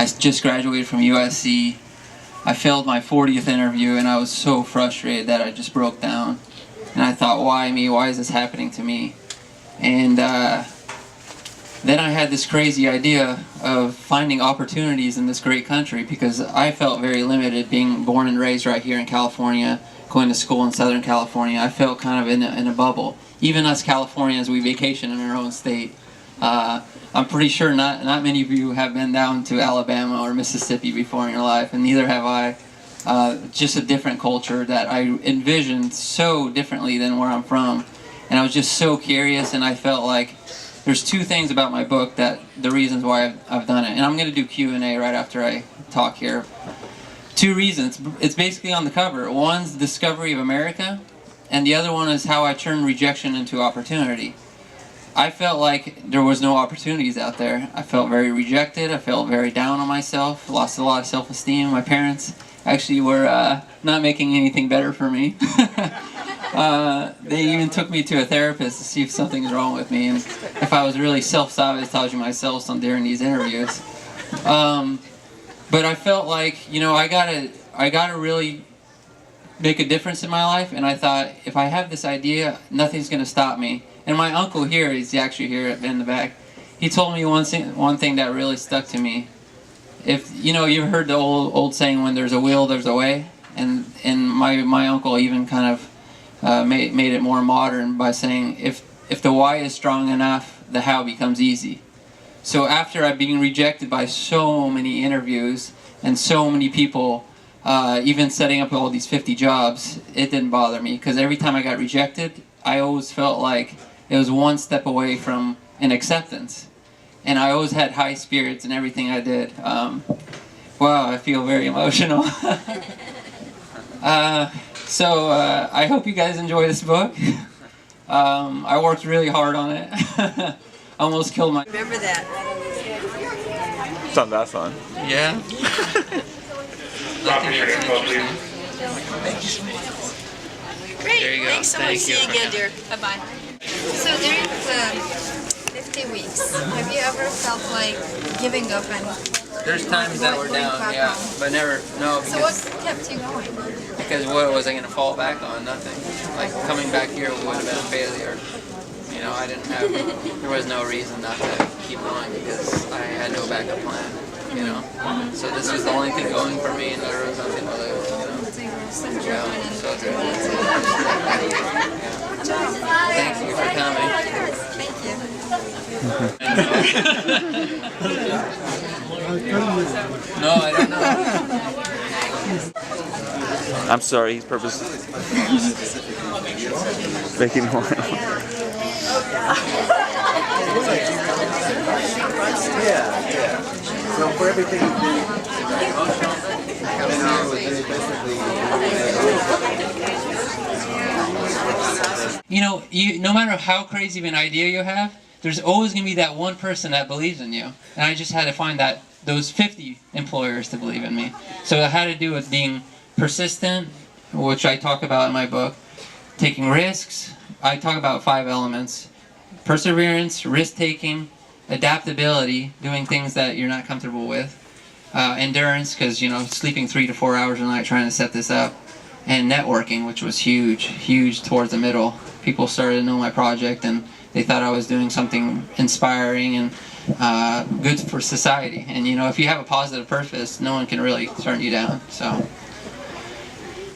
I just graduated from USC. I failed my 40th interview and I was so frustrated that I just broke down. And I thought, why me? Why is this happening to me? And then I had this crazy idea of finding opportunities in this great country, because I felt very limited being born and raised right here in California, going to school in Southern California. I felt kind of in a bubble. Even us Californians, we vacation in our own state. I'm pretty sure not many of you have been down to Alabama or Mississippi before in your life, and neither have I. Just a different culture that I envisioned so differently than where I'm from. And I was just so curious, and I felt like there's two things about my book that the reasons why I've done it. And I'm going to do Q&A right after I talk here. Two reasons. It's basically on the cover. One's Discovery of America, and the other one is how I turned rejection into opportunity. I felt like there was no opportunities out there. I felt very rejected. I felt very down on myself. Lost a lot of self-esteem. My parents actually were not making anything better for me. They even took me to a therapist to see if something's wrong with me and if I was really self-sabotaging myself during these interviews. But I felt like, you know, I gotta really make a difference in my life, and I thought, if I have this idea, nothing's gonna stop me. And my uncle here, he's actually here in the back, he told me one thing that really stuck to me. If you know, you've heard the old saying, when there's a will, there's a way, and my uncle even kind of made it more modern by saying, if the why is strong enough, the how becomes easy. So after I've been rejected by so many interviews and so many people, even setting up all these 50 jobs, it didn't bother me, because every time I got rejected, I always felt like it was one step away from an acceptance. And I always had high spirits in everything I did. Wow, I feel very emotional. So I hope you guys enjoy this book. I worked really hard on it. I almost killed my... Remember that. It's not that fun. Yeah? Great. There you go. Thanks so much. Thank See you. you again, dear. Bye-bye. So during the 50 weeks, have you ever felt like giving up and There's times that were going down, back yeah, home? but never, no, So what because, kept you going? because what was I going to fall back on? Nothing. Like, coming back here would have been a failure. You know, I didn't have, there was no reason not to keep going, because I had no backup plan, you know. So this was the only thing going for me, and there was nothing to lose, you know. So you were so driven Yeah, and so you driven. wanted to... Thank you for coming. Thank you. No, I don't know. I'm sorry, he's purposely making noise. Yeah. So for everything, You know, no matter how crazy of an idea you have, there's always going to be that one person that believes in you. And I just had to find those 50 employers to believe in me. So it had to do with being persistent, which I talk about in my book, taking risks. I talk about 5 elements: perseverance, risk-taking, adaptability, doing things that you're not comfortable with, endurance, because, you know, sleeping 3 to 4 hours a night trying to set this up, and networking, which was huge towards the middle. People started to know my project, and they thought I was doing something inspiring and good for society. And, you know, if you have a positive purpose, no one can really turn you down. So